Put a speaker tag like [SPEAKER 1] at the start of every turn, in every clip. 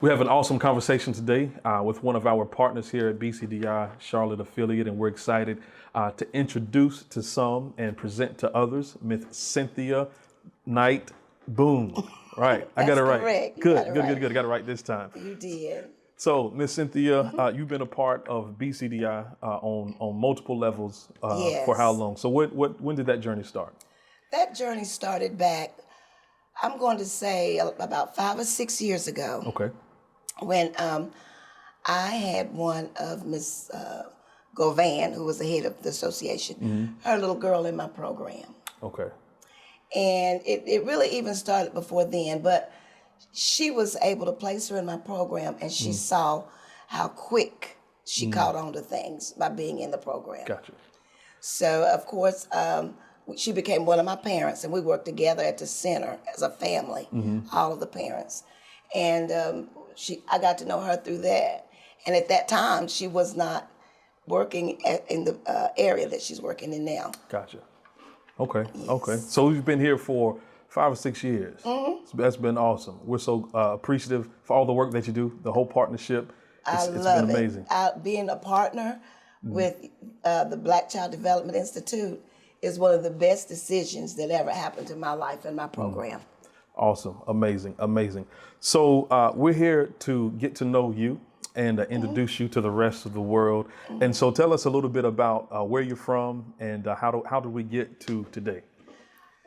[SPEAKER 1] We have an awesome conversation today with one of our partners here at BCDI Charlotte affiliate, and we're excited to introduce to some and present to others Miss Cynthia Knight Boon. Right, I got it right.
[SPEAKER 2] Correct.
[SPEAKER 1] Good.
[SPEAKER 2] Right.
[SPEAKER 1] I got it right this time.
[SPEAKER 2] You did.
[SPEAKER 1] So, Miss Cynthia, you've been a part of BCDI on multiple levels
[SPEAKER 2] Yes.
[SPEAKER 1] for how long? So, when did that journey start?
[SPEAKER 2] That journey started back, I'm going to say about 5 or 6 years ago,
[SPEAKER 1] Okay.
[SPEAKER 2] when I had one of Miss Govan, who was the head of the association, her little girl in my program.
[SPEAKER 1] Okay.
[SPEAKER 2] And it really even started before then, but she was able to place her in my program, and she saw how quick she caught on to things by being in the program.
[SPEAKER 1] Gotcha.
[SPEAKER 2] So, of course, she became one of my parents, and we worked together at the center as a family, all of the parents. And I got to know her through that. And at that time, she was not working in the area that she's working in now.
[SPEAKER 1] Gotcha. Okay. Okay. So you've been here for 5 or 6 years. That's been awesome. We're so appreciative for all the work that you do, the whole partnership. It's
[SPEAKER 2] love
[SPEAKER 1] been amazing.
[SPEAKER 2] Being a partner with the Black Child Development Institute is one of the best decisions that ever happened in my life and my program.
[SPEAKER 1] Awesome. Amazing. Amazing. So we're here to get to know you and introduce you to the rest of the world. And so tell us a little bit about where you're from and how do we get to today?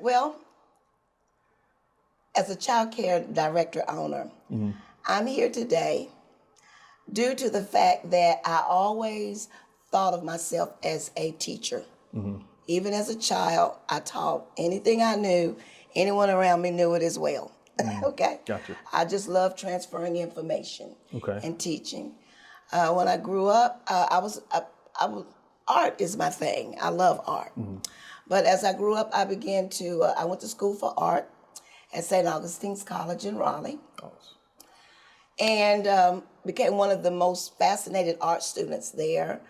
[SPEAKER 2] Well, as a child care director owner, I'm here today due to the fact that I always thought of myself as a teacher. Even as a child, I taught anything I knew. Anyone around me knew it as well. Okay?
[SPEAKER 1] Gotcha.
[SPEAKER 2] I just love transferring information
[SPEAKER 1] Okay.
[SPEAKER 2] and teaching. When I grew up, art is my thing. I love art. But as I grew up, I went to school for art at St. Augustine's College in Raleigh.
[SPEAKER 1] Awesome.
[SPEAKER 2] And became one of the most fascinated art students there.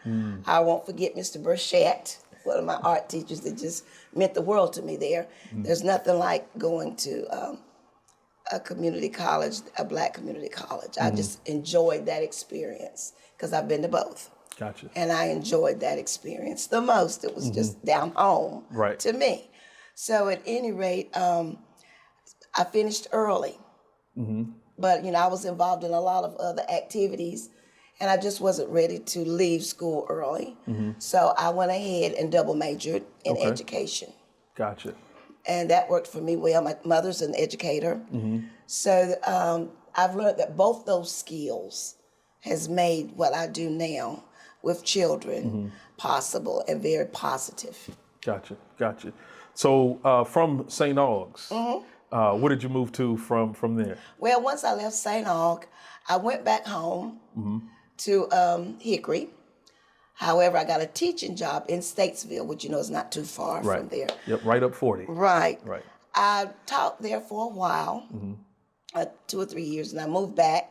[SPEAKER 2] I won't forget Mr. Burchett, one of my art teachers that just meant the world to me there. There's nothing like going to a community college, a Black community college. I just enjoyed that experience because I've been to both.
[SPEAKER 1] Gotcha.
[SPEAKER 2] And I enjoyed that experience the most. It was just down home
[SPEAKER 1] Right.
[SPEAKER 2] to me. So at any rate, I finished early. But, I was involved in a lot of other activities, and I just wasn't ready to leave school early. So I went ahead and double majored in education.
[SPEAKER 1] Gotcha.
[SPEAKER 2] And that worked for me well. My mother's an educator. So I've learned that both those skills has made what I do now with children possible and very positive.
[SPEAKER 1] Gotcha. Gotcha. So from St. Aug's, where did you move to from there?
[SPEAKER 2] Well, once I left St. Aug, I went back home to Hickory. However, I got a teaching job in Statesville, which is not too far from there.
[SPEAKER 1] Yep, right up 40.
[SPEAKER 2] Right.
[SPEAKER 1] Right.
[SPEAKER 2] I taught there for a while, 2 or 3 years, and I moved back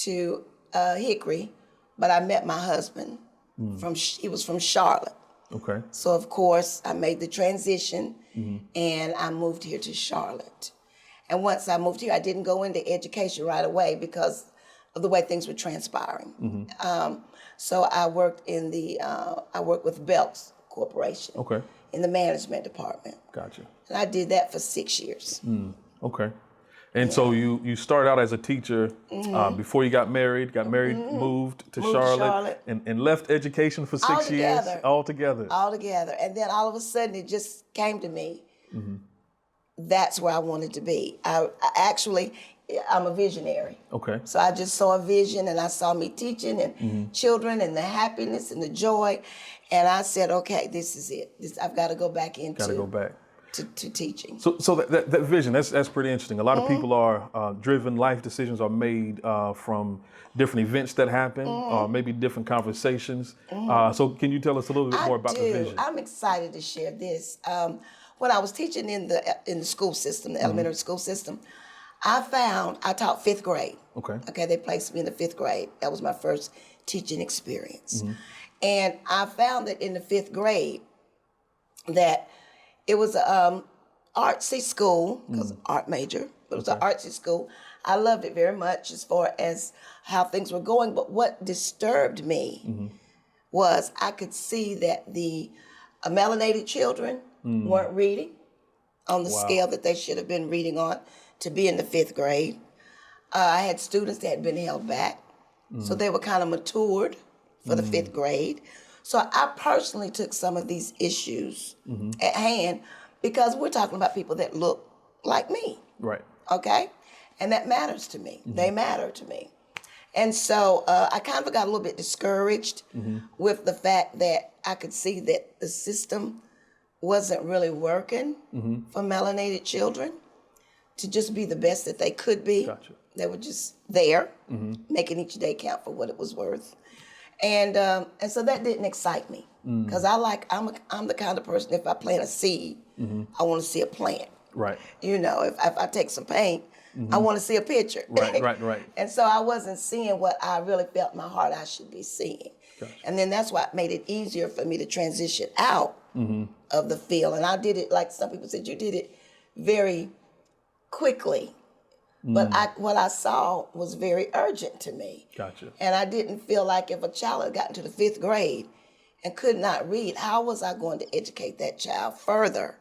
[SPEAKER 2] to Hickory, but I met my husband. He was from Charlotte.
[SPEAKER 1] Okay.
[SPEAKER 2] So, of course, I made the transition, and I moved here to Charlotte. And once I moved here, I didn't go into education right away because of the way things were transpiring. So I worked with Belks Corporation in the management department.
[SPEAKER 1] Gotcha.
[SPEAKER 2] And I did that for 6 years.
[SPEAKER 1] Okay. And so you started out as a teacher before you got married, moved to Charlotte. And left education for 6 years? Altogether.
[SPEAKER 2] Altogether. And then all of a sudden it just came to me. That's where I wanted to be. I'm a visionary.
[SPEAKER 1] Okay.
[SPEAKER 2] So I just saw a vision, and I saw me teaching and children and the happiness and the joy. And I said, okay, this is it. I've got to go back to teaching.
[SPEAKER 1] So that vision, that's pretty interesting. A lot of people are driven, life decisions are made from different events that happen, or maybe different conversations. So can you tell us a little bit more about the vision?
[SPEAKER 2] I'm excited to share this. When I was teaching in the school system, the elementary school system, I taught 5th grade. Okay, they placed me in the 5th grade. That was my first teaching experience. And I found that in the 5th grade that it was an artsy school, because art major, but it was an artsy school. I loved it very much as far as how things were going. But what disturbed me was I could see that the melanated children weren't reading on the scale that they should have been reading on to be in the 5th grade. I had students that had been held back, so they were kind of matured for the 5th grade. So I personally took some of these issues at hand because we're talking about people that look like me.
[SPEAKER 1] Right.
[SPEAKER 2] Okay? And that matters to me. They matter to me. And so I kind of got a little bit discouraged with the fact that I could see that the system wasn't really working for melanated children to just be the best that they could be.
[SPEAKER 1] Gotcha.
[SPEAKER 2] They were just there, making each day count for what it was worth. And so that didn't excite me because I'm the kind of person, if I plant a seed, I want to see a plant.
[SPEAKER 1] Right.
[SPEAKER 2] You know, if I take some paint, I want to see a picture.
[SPEAKER 1] Right.
[SPEAKER 2] And so I wasn't seeing what I really felt in my heart I should be seeing.
[SPEAKER 1] Gotcha.
[SPEAKER 2] And then that's what made it easier for me to transition out of the field. And I did it, like some people said, you did it very quickly. But what I saw was very urgent to me.
[SPEAKER 1] Gotcha.
[SPEAKER 2] And I didn't feel like if a child had gotten to the 5th grade and could not read, how was I going to educate that child further?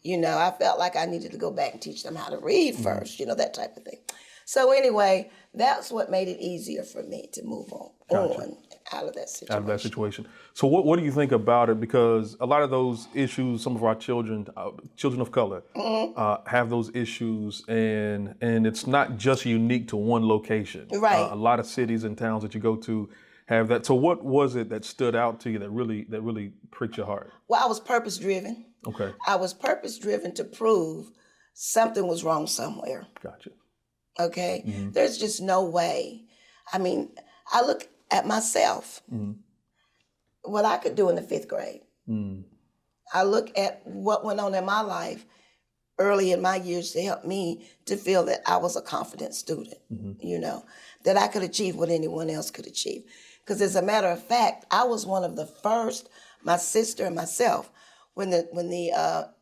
[SPEAKER 2] You know, I felt like I needed to go back and teach them how to read first, you know, that type of thing. So anyway, that's what made it easier for me to move on out of that situation.
[SPEAKER 1] So what do you think about it? Because a lot of those issues, some of our children of color, have those issues, and it's not just unique to one location.
[SPEAKER 2] Right.
[SPEAKER 1] A lot of cities and towns that you go to have that. So what was it that stood out to you that really pricked your heart?
[SPEAKER 2] Well, I was purpose driven.
[SPEAKER 1] Okay.
[SPEAKER 2] I was purpose driven to prove something was wrong somewhere.
[SPEAKER 1] Gotcha.
[SPEAKER 2] Okay? There's just no way. I mean, I look at myself, what I could do in the 5th grade. I look at what went on in my life early in my years to help me to feel that I was a confident student, you know, that I could achieve what anyone else could achieve. Because as a matter of fact, I was one of the first, my sister and myself, when the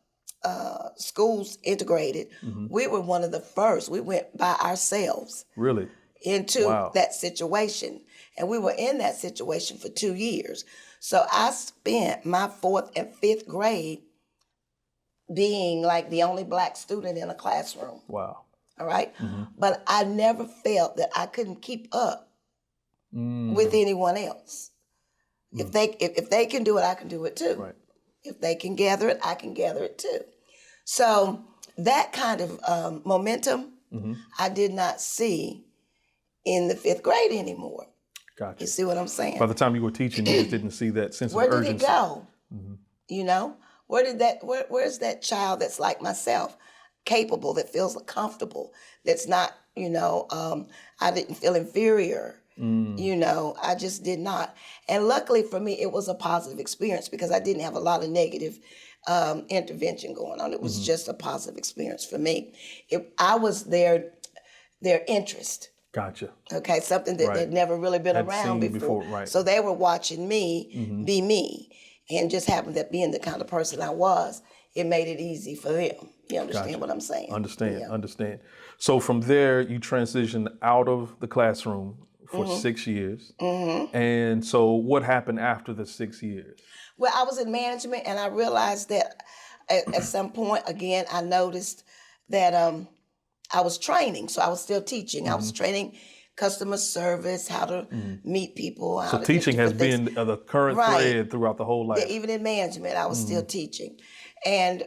[SPEAKER 2] schools integrated, we were one of the first. We went by ourselves.
[SPEAKER 1] Really?
[SPEAKER 2] Into that situation. And we were in that situation for 2 years. So I spent my 4th and 5th grade being like the only Black student in a classroom.
[SPEAKER 1] Wow.
[SPEAKER 2] All right? But I never felt that I couldn't keep up with anyone else. If they can do it, I can do it too.
[SPEAKER 1] Right.
[SPEAKER 2] If they can gather it, I can gather it too. So that kind of momentum, I did not see in the 5th grade anymore.
[SPEAKER 1] Gotcha.
[SPEAKER 2] You see what I'm saying?
[SPEAKER 1] By the time you were teaching, you just didn't see that sense of urgency.
[SPEAKER 2] Where did it go? You know, where's that child that's like myself, capable, that feels comfortable, that's not, you know, I didn't feel inferior. You know, I just did not. And luckily for me, it was a positive experience because I didn't have a lot of negative intervention going on. It was just a positive experience for me. I was their interest.
[SPEAKER 1] Gotcha.
[SPEAKER 2] Okay, something that had never really been around before.
[SPEAKER 1] Right.
[SPEAKER 2] So they were watching me be me, and just happened that being the kind of person I was, it made it easy for them. You understand what I'm saying?
[SPEAKER 1] Understand. So from there, you transitioned out of the classroom for 6 years. And so what happened after the 6 years?
[SPEAKER 2] Well, I was in management, and I realized that at some point, again, I noticed that I was training. So I was still teaching. I was training customer service, how to meet people.
[SPEAKER 1] So teaching has been the current thread throughout the whole life.
[SPEAKER 2] Yeah, even in management, I was still teaching. And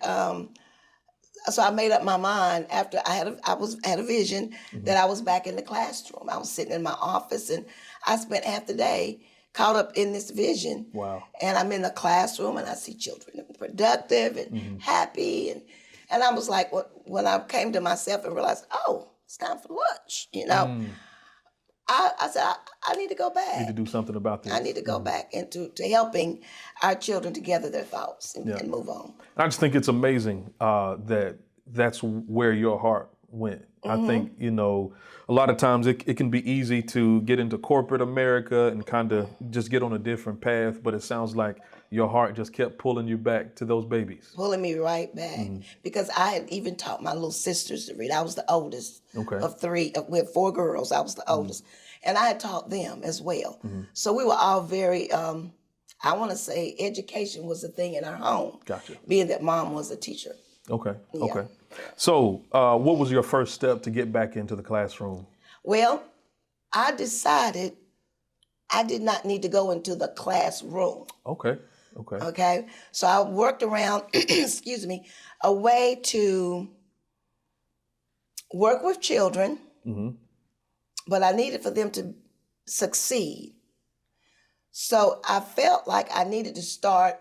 [SPEAKER 2] so I made up my mind after I had a vision that I was back in the classroom. I was sitting in my office, and I spent half the day caught up in this vision.
[SPEAKER 1] Wow.
[SPEAKER 2] And I'm in the classroom, and I see children productive and happy. And I was like, when I came to myself and realized, oh, it's time for lunch, you know, I said, I need to go back.
[SPEAKER 1] Need to do something about this.
[SPEAKER 2] I need to go back into helping our children to gather their thoughts and move on.
[SPEAKER 1] I just think it's amazing that that's where your heart went. I think, you know, a lot of times it can be easy to get into corporate America and kind of just get on a different path, but it sounds like your heart just kept pulling you back to those babies.
[SPEAKER 2] Pulling me right back because I had even taught my little sisters to read. I was the oldest
[SPEAKER 1] Okay.
[SPEAKER 2] of three. We had 4 girls. I was the oldest, and I had taught them as well. So we were all very. I want to say education was a thing in our home.
[SPEAKER 1] Gotcha.
[SPEAKER 2] Being that mom was a teacher.
[SPEAKER 1] Okay.
[SPEAKER 2] Yeah.
[SPEAKER 1] Okay. So, what was your first step to get back into the classroom?
[SPEAKER 2] Well, I decided I did not need to go into the classroom.
[SPEAKER 1] Okay. Okay.
[SPEAKER 2] Okay. So I worked around, excuse me, a way to work with children, but I needed for them to succeed. So I felt like I needed to start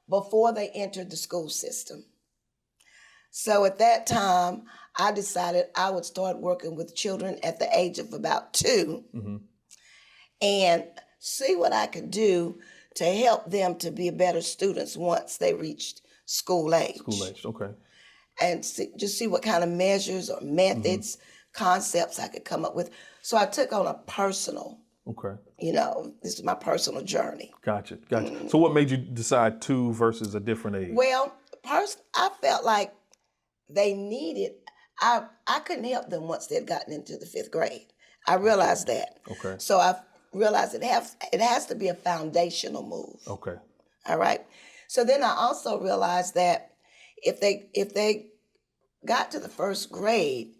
[SPEAKER 2] before they entered the school system. So at that time, I decided I would start working with children at the age of about 2 and see what I could do to help them to be better students once they reached school age.
[SPEAKER 1] School age. Okay.
[SPEAKER 2] And just see what kind of measures or methods, concepts I could come up with. So I took on a personal,
[SPEAKER 1] Okay.
[SPEAKER 2] you know, this is my personal journey.
[SPEAKER 1] Gotcha. Gotcha. So, what made you decide 2 versus a different age?
[SPEAKER 2] Well, I felt like they needed, I couldn't help them once they'd gotten into the 5th grade. I realized that.
[SPEAKER 1] Okay.
[SPEAKER 2] So I realized it has to be a foundational move.
[SPEAKER 1] Okay.
[SPEAKER 2] All right. So then I also realized that if they got to the 1st grade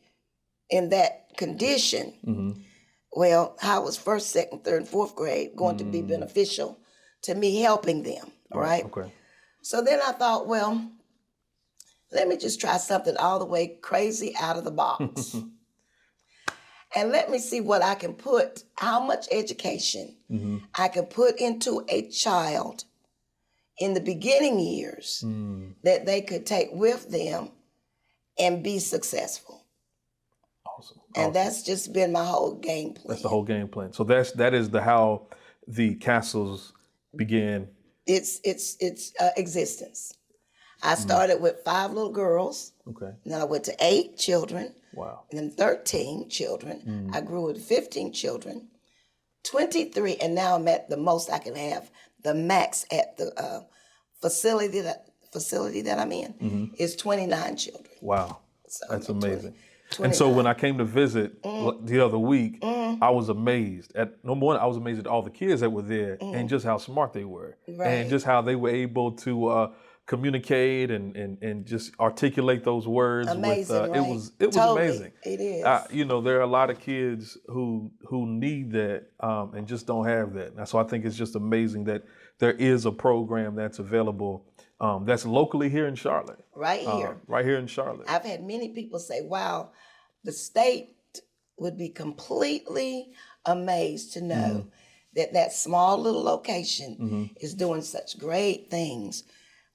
[SPEAKER 2] in that condition, well, how was 1st, 2nd, 3rd, and 4th grade going to be beneficial to me helping them? All right.
[SPEAKER 1] Okay.
[SPEAKER 2] So then I thought, well, let me just try something all the way crazy out of the box. And let me see what I can put, how much education I can put into a child in the beginning years that they could take with them and be successful.
[SPEAKER 1] Awesome.
[SPEAKER 2] And that's just been my whole game plan.
[SPEAKER 1] That's the whole game plan. So that is how the castles began.
[SPEAKER 2] It's existence. I started with 5 little girls.
[SPEAKER 1] Okay.
[SPEAKER 2] And then I went to 8 children.
[SPEAKER 1] Wow.
[SPEAKER 2] And then 13 children. I grew with 15 children, 23, and now I'm at the most I can have. The max at the facility that I'm in is 29 children.
[SPEAKER 1] Wow.
[SPEAKER 2] So
[SPEAKER 1] That's
[SPEAKER 2] I'm at
[SPEAKER 1] amazing.
[SPEAKER 2] 29.
[SPEAKER 1] And so when I came to visit the other week, I was amazed at, number one, I was amazed at all the kids that were there and just how smart they were.
[SPEAKER 2] Right.
[SPEAKER 1] And just how they were able to communicate and just articulate those words.
[SPEAKER 2] Amazing,
[SPEAKER 1] with,
[SPEAKER 2] right?
[SPEAKER 1] It was
[SPEAKER 2] Totally.
[SPEAKER 1] amazing.
[SPEAKER 2] It is.
[SPEAKER 1] You know, there are a lot of kids who need that and just don't have that. And so I think it's just amazing that there is a program that's available that's locally here in Charlotte.
[SPEAKER 2] Right here.
[SPEAKER 1] Right here in Charlotte.
[SPEAKER 2] I've had many people say, wow, the state would be completely amazed to know that small little location is doing such great things.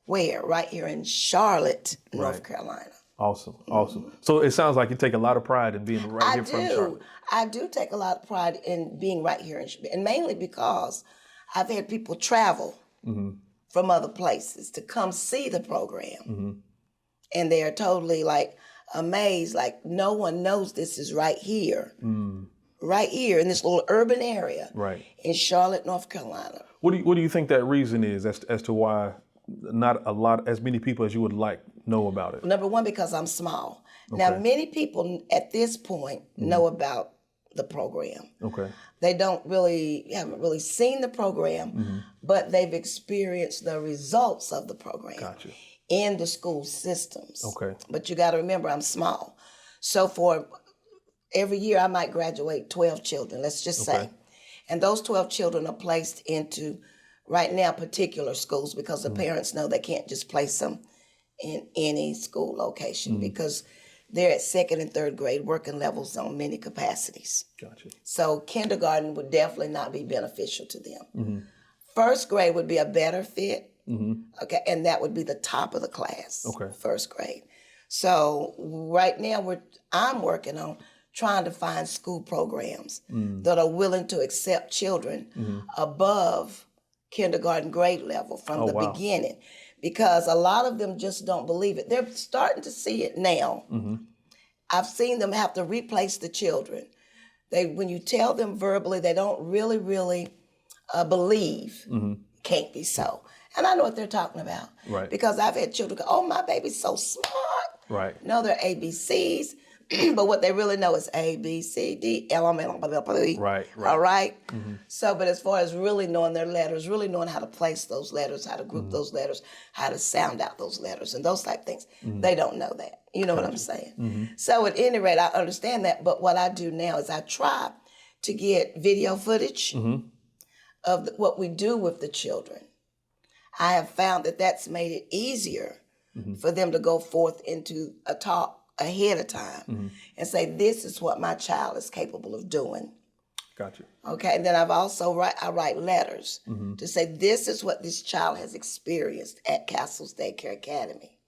[SPEAKER 2] Where? Right here in Charlotte, North Carolina.
[SPEAKER 1] Awesome, awesome. So it sounds like you take a lot of pride in being right here from Charlotte.
[SPEAKER 2] I do take a lot of pride in being right here, and mainly because I've had people travel from other places to come see the program. And they are totally like amazed, like no one knows this is right here. Right here in this little urban area in Charlotte, North Carolina.
[SPEAKER 1] What do you think that reason is as to why not as many people as you would like know about it?
[SPEAKER 2] Number one, because I'm small. Now, many people at this point know about the program.
[SPEAKER 1] Okay.
[SPEAKER 2] They haven't really seen the program, but they've experienced the results of the program
[SPEAKER 1] Gotcha.
[SPEAKER 2] in the school systems.
[SPEAKER 1] Okay.
[SPEAKER 2] But you got to remember, I'm small. So for every year, I might graduate 12 children, let's just say. And those 12 children are placed into, right now, particular schools because the parents know they can't just place them in any school location because they're at 2nd and 3rd grade working levels on many capacities.
[SPEAKER 1] Gotcha.
[SPEAKER 2] So kindergarten would definitely not be beneficial to them. 1st grade would be a better fit. Okay, and that would be the top of the class.
[SPEAKER 1] Okay.
[SPEAKER 2] 1st grade. So right now I'm working on trying to find school programs that are willing to accept children above kindergarten grade level from the beginning, because a lot of them just don't believe it. They're starting to see it now, I've seen them have to replace the children. When you tell them verbally, they don't really believe. Can't be so. And I know what they're talking about.
[SPEAKER 1] Right.
[SPEAKER 2] Because I've had children go, oh, my baby's so smart.
[SPEAKER 1] Right.
[SPEAKER 2] No, they're ABCs. But what they really know is A, B, C, D, L, M, N, O, P.
[SPEAKER 1] Right.
[SPEAKER 2] All right? So, but as far as really knowing their letters, really knowing how to place those letters, how to group those letters, how to sound out those letters, and those type things, they don't know that. You know what I'm saying? So at any rate, I understand that. But what I do now is I try to get video footage of what we do with the children. I have found that that's made it easier for them to go forth into a talk ahead of time and say, this is what my child is capable of doing.
[SPEAKER 1] Gotcha.
[SPEAKER 2] Okay, and then I write letters to say, this is what this child has experienced at Castle's Daycare Academy.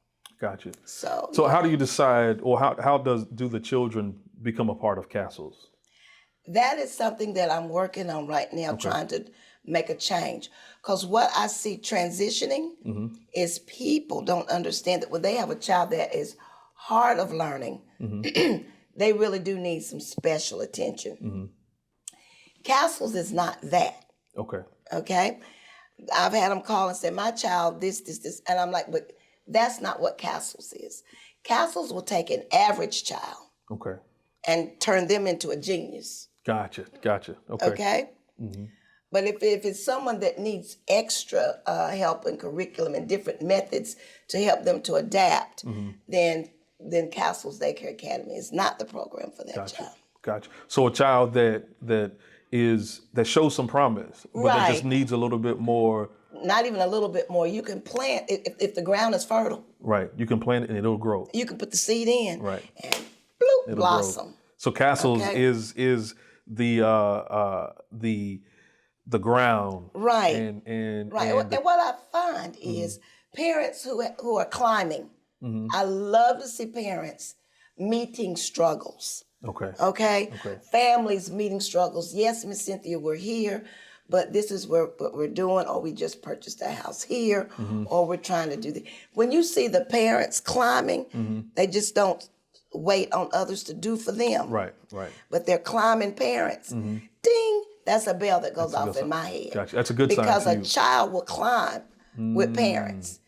[SPEAKER 1] Gotcha.
[SPEAKER 2] So
[SPEAKER 1] how do you decide, or how do the children become a part of Castles?
[SPEAKER 2] that is something that I'm working on right now, trying to make a change. Because what I see transitioning is people don't understand that when they have a child that is hard of learning, they really do need some special attention. Castles is not that.
[SPEAKER 1] Okay.
[SPEAKER 2] Okay? I've had them call and say, my child, this. And I'm like, but that's not what Castles is. Castles will take an average child
[SPEAKER 1] Okay.
[SPEAKER 2] and turn them into a genius.
[SPEAKER 1] Gotcha. Okay.
[SPEAKER 2] Okay? But if it's someone that needs extra help and curriculum and different methods to help them to adapt, then Castle's Daycare Academy is not the program for that child.
[SPEAKER 1] Gotcha. So a child that shows some promise, but that just needs a little bit more.
[SPEAKER 2] Not even a little bit more. You can plant if the ground is fertile.
[SPEAKER 1] Right. You can plant it and it'll grow.
[SPEAKER 2] You can put the seed in.
[SPEAKER 1] Right.
[SPEAKER 2] And bloop,
[SPEAKER 1] It'll
[SPEAKER 2] blossom.
[SPEAKER 1] grow. So Castles is the ground.
[SPEAKER 2] Right.
[SPEAKER 1] And
[SPEAKER 2] what I find is parents who are climbing. I love to see parents meeting struggles. Okay. Families meeting struggles. Yes, Miss Cynthia, we're here, but this is what we're doing, or we just purchased a house here, or we're trying to do this. When you see the parents climbing, they just don't wait on others to do for them.
[SPEAKER 1] Right.
[SPEAKER 2] But they're climbing parents. Ding! That's a bell that goes off in my head.
[SPEAKER 1] Gotcha. That's a good sign.
[SPEAKER 2] Because a child will climb with parents.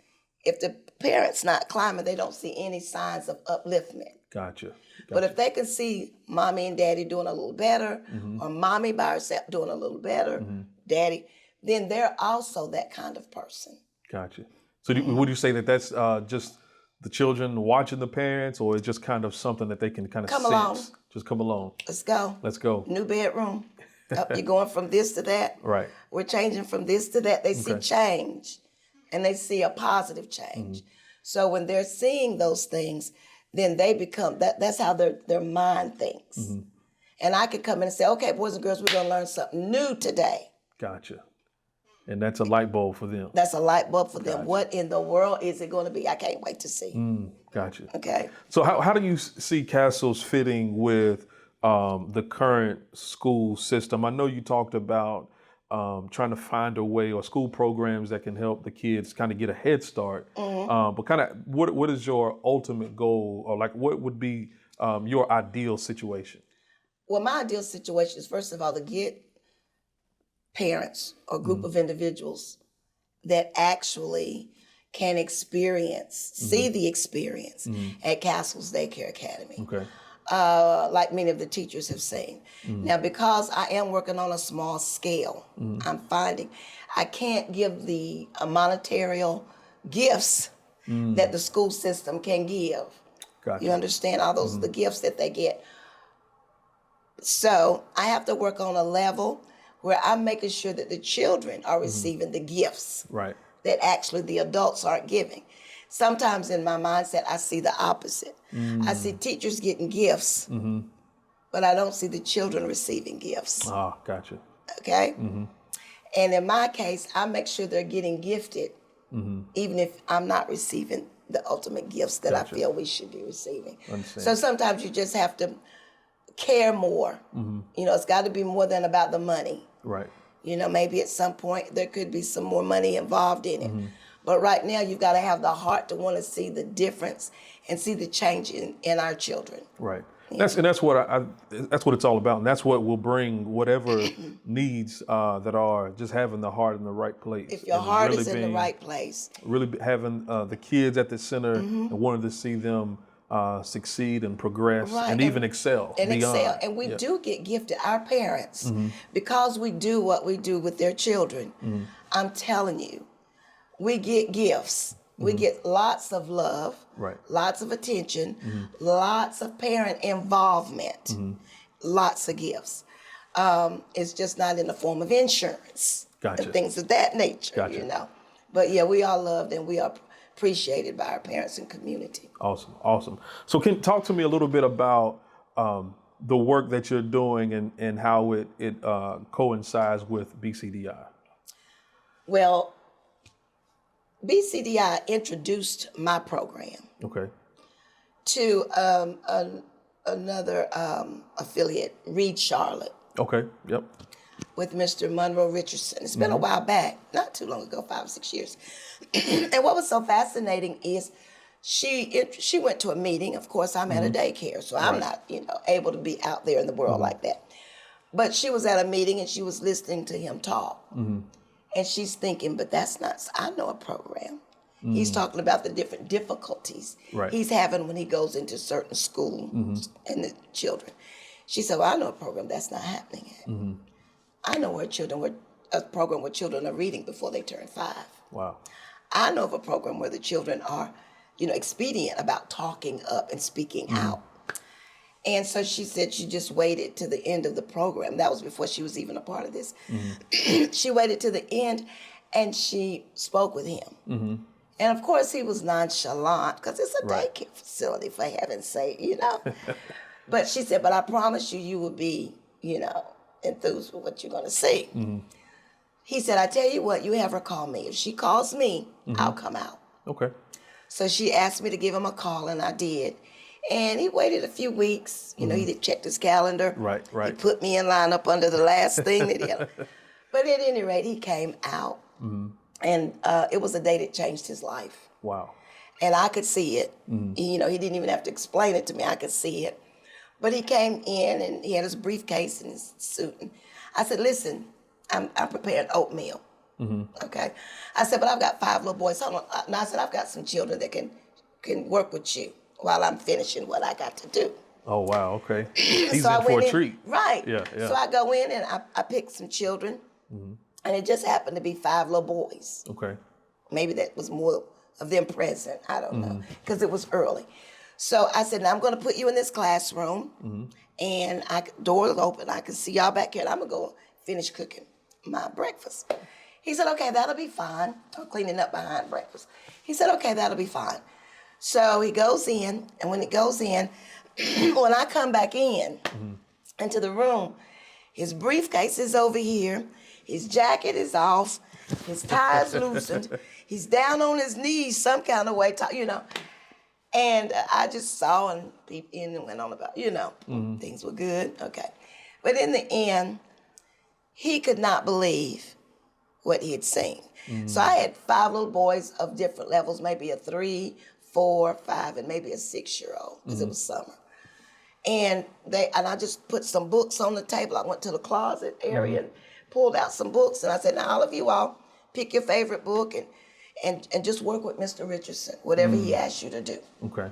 [SPEAKER 2] If the parents not climbing, they don't see any signs of upliftment.
[SPEAKER 1] Gotcha.
[SPEAKER 2] But if they can see mommy and daddy doing a little better, or mommy by herself doing a little better, daddy, then they're also that kind of person.
[SPEAKER 1] Gotcha. So would you say that that's just the children watching the parents, or it's just kind of something that they can kind of
[SPEAKER 2] Come
[SPEAKER 1] sense?
[SPEAKER 2] along.
[SPEAKER 1] Just come along.
[SPEAKER 2] Let's go. New bedroom. You're going from this to that.
[SPEAKER 1] Right.
[SPEAKER 2] We're changing from this to that. They see change, and they see a positive change. So when they're seeing those things, then they become, that's how their mind thinks. And I could come in and say, okay, boys and girls, we're going to learn something new today.
[SPEAKER 1] Gotcha. And that's a light bulb for them.
[SPEAKER 2] That's a light bulb for them. What in the world is it going to be? I can't wait to see.
[SPEAKER 1] Gotcha.
[SPEAKER 2] Okay.
[SPEAKER 1] So how do you see Castles fitting with the current school system? I know you talked about trying to find a way, or school programs that can help the kids kind of get a head start. But kind of what is your ultimate goal, or like what would be your ideal situation?
[SPEAKER 2] Well, my ideal situation is, first of all, to get parents or group of individuals that actually can experience, see the experience at Castle's Daycare Academy.
[SPEAKER 1] Okay.
[SPEAKER 2] Like many of the teachers have seen. Now, because I am working on a small scale, I'm finding I can't give the monetary gifts that the school system can give.
[SPEAKER 1] Gotcha.
[SPEAKER 2] You understand? All those the gifts that they get. So I have to work on a level where I'm making sure that the children are receiving the gifts that actually the adults aren't giving. Sometimes in my mindset, I see the opposite. I see teachers getting gifts, but I don't see the children receiving gifts.
[SPEAKER 1] Ah, gotcha.
[SPEAKER 2] Okay? And in my case, I make sure they're getting gifted, even if I'm not receiving the ultimate gifts that I feel we should be receiving.
[SPEAKER 1] Understand.
[SPEAKER 2] So sometimes you just have to care more. You know, it's got to be more than about the money.
[SPEAKER 1] Right.
[SPEAKER 2] You know, maybe at some point there could be some more money involved in it. But right now, you've got to have the heart to want to see the difference and see the change in our children.
[SPEAKER 1] Right. That's what that's what it's all about, and that's what will bring whatever needs that are just having the heart in the right place.
[SPEAKER 2] If your
[SPEAKER 1] and
[SPEAKER 2] heart
[SPEAKER 1] really
[SPEAKER 2] is in the right place,
[SPEAKER 1] really having the kids at the center and wanting to see them succeed and progress and even excel
[SPEAKER 2] and
[SPEAKER 1] beyond.
[SPEAKER 2] excel. And we do get gifted. Our parents, because we do what we do with their children. I'm telling you, we get gifts. We get lots of love, lots of attention, lots of parent involvement, lots of gifts. It's just not in the form of insurance and things of that nature, you know. But yeah, we are loved and we are appreciated by our parents and community.
[SPEAKER 1] Awesome, awesome. So can talk to me a little bit about the work that you're doing and how it coincides with BCDI.
[SPEAKER 2] Well, BCDI introduced my program to another affiliate, Reed Charlotte.
[SPEAKER 1] Okay, yep.
[SPEAKER 2] With Mr. Monroe Richardson. It's been a while back, not too long ago, 5 or 6 years. And what was so fascinating is she went to a meeting. Of course, I'm at a daycare, so I'm not, able to be out there in the world like that. But she was at a meeting and she was listening to him talk. And she's thinking, but that's not, I know a program. He's talking about the different difficulties he's having when he goes into certain schools and the children. She said, well, I know a program that's not happening yet. I know a program where children are reading before they turn 5.
[SPEAKER 1] Wow.
[SPEAKER 2] I know of a program where the children are, expedient about talking up and speaking out. And so she said she just waited to the end of the program. That was before she was even a part of this. She waited to the end and she spoke with him. And of course he was nonchalant because it's a daycare facility, for heaven's sake, But she said, but I promise you, you will be, enthused with what you're going to see. He said, I tell you what, you have her call me. If she calls me, I'll come out.
[SPEAKER 1] Okay.
[SPEAKER 2] So she asked me to give him a call, and I did. And he waited a few weeks. He checked his calendar.
[SPEAKER 1] Right.
[SPEAKER 2] He put me in line up under the last thing that he had. But at any rate, he came out. And it was a day that changed his life.
[SPEAKER 1] Wow.
[SPEAKER 2] And I could see it. He didn't even have to explain it to me. I could see it. But he came in and he had his briefcase and his suit. And I said, listen, I'm preparing oatmeal. Okay. I said, but I've got 5 little boys. And I said, I've got some children that can work with you while I'm finishing what I got to do.
[SPEAKER 1] Oh, wow. Okay. He's
[SPEAKER 2] so
[SPEAKER 1] in for a treat.
[SPEAKER 2] Right.
[SPEAKER 1] Yeah.
[SPEAKER 2] So I go in and I picked some children. And it just happened to be 5 little boys.
[SPEAKER 1] Okay.
[SPEAKER 2] Maybe that was more of them present. I don't know. Because it was early. So I said, now I'm going to put you in this classroom, and doors open. I can see y'all back here, and I'm going to go finish cooking my breakfast. He said, okay, that'll be fine. I'm cleaning up behind breakfast. He said, okay, that'll be fine. So he goes in, and when he goes in, when I come back into the room, his briefcase is over here, his jacket is off, his tie is loosened, he's down on his knees some kind of way, And I just saw and peeped in and went on about, things were good. Okay. But in the end, he could not believe what he had seen. So I had 5 little boys of different levels, maybe a 3, 4, 5, and maybe a 6-year-old, because it was summer. And I just put some books on the table. I went to the closet area and pulled out some books. And I said, now all of you all pick your favorite book and just work with Mr. Richardson, whatever he asked you to do.
[SPEAKER 1] Okay.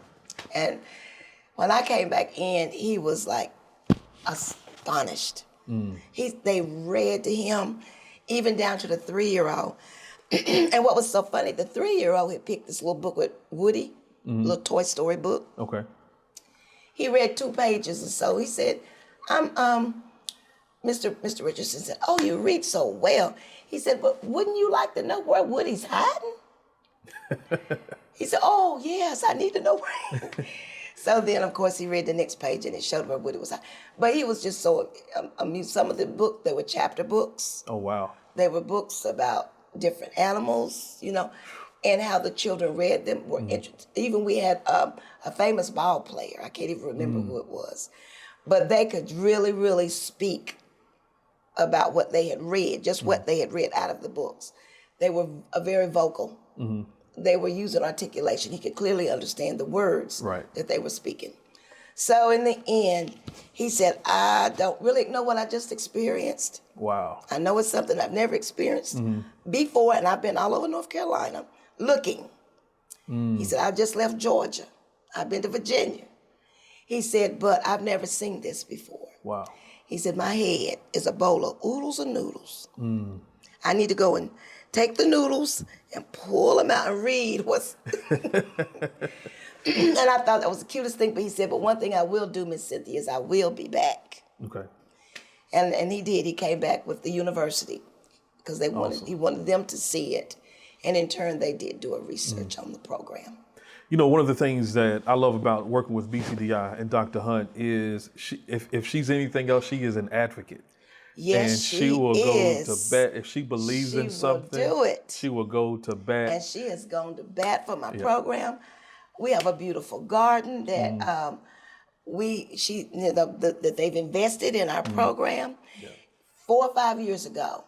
[SPEAKER 1] And
[SPEAKER 2] when I came back in, he was like astonished. They read to him, even down to the 3-year-old. And what was so funny, the 3-year-old had picked this little book with Woody, little Toy Story book.
[SPEAKER 1] Okay.
[SPEAKER 2] He read 2 pages or so. He said, Mr. Richardson said, oh, you read so well. He said, but wouldn't you like to know where Woody's hiding? He said, oh, yes, I need to know where. So then, of course, he read the next page and it showed where Woody was hiding. But he was just so amused. Some of the books, they were chapter books.
[SPEAKER 1] Oh, wow.
[SPEAKER 2] They were books about different animals, and how the children read them were interesting. Even we had a famous ball player. I can't even remember who it was. But they could really, really speak about what they had read, just what they had read out of the books. They were very vocal they were using articulation. He could clearly understand the words
[SPEAKER 1] Right.
[SPEAKER 2] that they were speaking. So in the end, he said, I don't really know what I just experienced.
[SPEAKER 1] Wow.
[SPEAKER 2] I know it's something I've never experienced before, and I've been all over North Carolina looking. He said, I just left Georgia. I've been to Virginia. He said, but I've never seen this before.
[SPEAKER 1] Wow.
[SPEAKER 2] He said, my head is a bowl of oodles and noodles. I need to go and take the noodles and pull them out and read what's... And I thought that was the cutest thing, but he said, but one thing I will do, Miss Cynthia, is I will be back.
[SPEAKER 1] Okay.
[SPEAKER 2] And he did. He came back with the university because he wanted them to see it. And in turn, they did do a research on the program.
[SPEAKER 1] You know, one of the things that I love about working with BCDI and Dr. Hunt is if she's anything else, she is an advocate.
[SPEAKER 2] Yes,
[SPEAKER 1] and she will
[SPEAKER 2] is.
[SPEAKER 1] go to bat if she believes in something.
[SPEAKER 2] She will do it.
[SPEAKER 1] She will go to bat.
[SPEAKER 2] And she has gone to bat for my program. We have a beautiful garden that that they've invested in our program 4 or 5 years ago.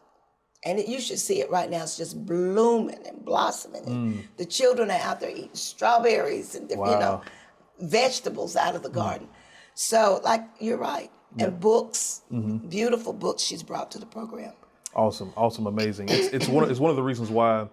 [SPEAKER 2] And you should see it right now. It's just blooming and blossoming. And the children are out there eating strawberries and vegetables out of the garden. So, like, you're right. And books, beautiful books she's brought to the program.
[SPEAKER 1] Awesome, amazing. It's one of the reasons why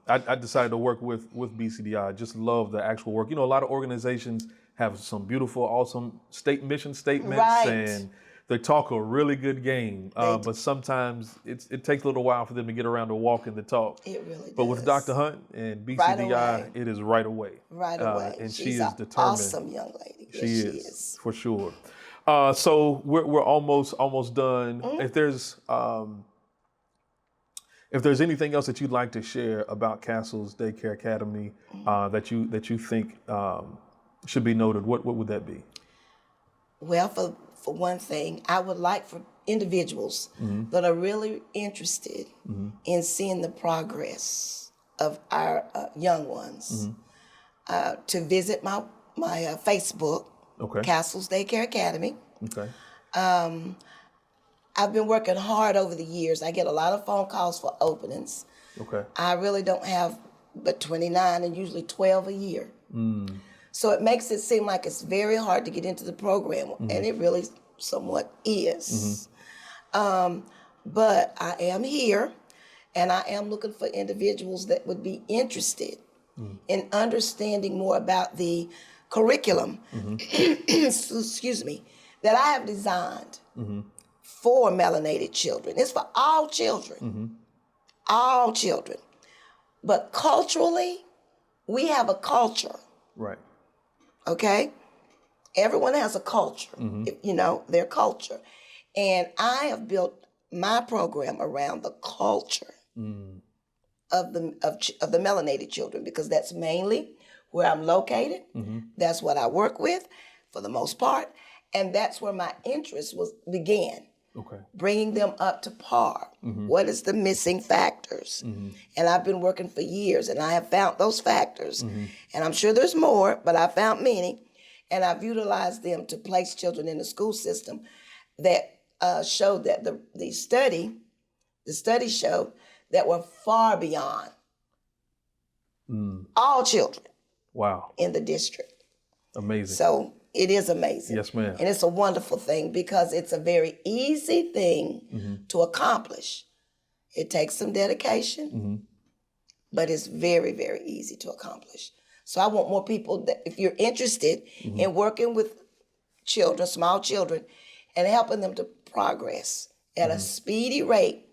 [SPEAKER 1] I decided to work with BCDI. I just love the actual work. You know, a lot of organizations have some beautiful, awesome mission statements, and they talk a really good game. But sometimes it takes a little while for them to get around to walking the talk.
[SPEAKER 2] It really does.
[SPEAKER 1] But with Dr. Hunt and BCDI, it is right away.
[SPEAKER 2] Right away.
[SPEAKER 1] And
[SPEAKER 2] she's
[SPEAKER 1] she is determined.
[SPEAKER 2] Awesome young lady.
[SPEAKER 1] She is for sure. So we're almost done. If there's anything else that you'd like to share about Castle's Daycare Academy that you think should be noted, what would that be?
[SPEAKER 2] Well, for one thing, I would like for individuals that are really interested in seeing the progress of our young ones to visit my Facebook.
[SPEAKER 1] Okay.
[SPEAKER 2] Castle's Daycare Academy.
[SPEAKER 1] Okay.
[SPEAKER 2] I've been working hard over the years. I get a lot of phone calls for openings.
[SPEAKER 1] Okay.
[SPEAKER 2] I really don't have but 29 and usually 12 a year. So it makes it seem like it's very hard to get into the program, and it really somewhat is. But I am here, and I am looking for individuals that would be interested in understanding more about the curriculum, excuse me, that I have designed for melanated children. It's for all children, all children. But culturally, we have a culture.
[SPEAKER 1] Right.
[SPEAKER 2] Okay? Everyone has a culture, their culture. And I have built my program around the culture of the melanated children, because that's mainly where I'm located. That's what I work with for the most part. And that's where my interest began.
[SPEAKER 1] Okay.
[SPEAKER 2] Bringing them up to par. What is the missing factors? And I've been working for years, and I have found those factors. And I'm sure there's more, but I found many. And I've utilized them to place children in the school system that showed that the study showed that we're far beyond all children.
[SPEAKER 1] Wow.
[SPEAKER 2] In the district.
[SPEAKER 1] Amazing.
[SPEAKER 2] So it is amazing.
[SPEAKER 1] Yes, ma'am.
[SPEAKER 2] And it's a wonderful thing because it's a very easy thing to accomplish. It takes some dedication, but it's very, very easy to accomplish. So I want more people that, if you're interested in working with children, small children, and helping them to progress at a speedy rate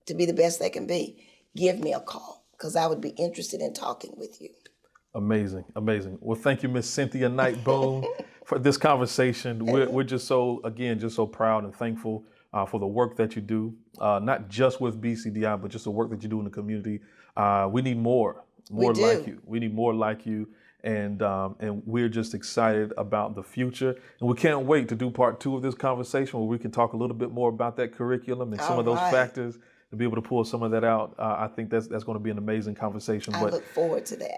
[SPEAKER 2] to be the best they can be, give me a call, because I would be interested in talking with you.
[SPEAKER 1] Amazing, amazing. Well, thank you, Miss Cynthia Knight Boon, for this conversation. We're just so proud and thankful for the work that you do, not just with BCDI, but just the work that you do in the community. We need more like you. We need more like you, and we're just excited about the future. And we can't wait to do part 2 of this conversation, where we can talk a little bit more about that curriculum and some of those factors, to be able to pull some of that out. I think that's going to be an amazing conversation.
[SPEAKER 2] I look forward to that.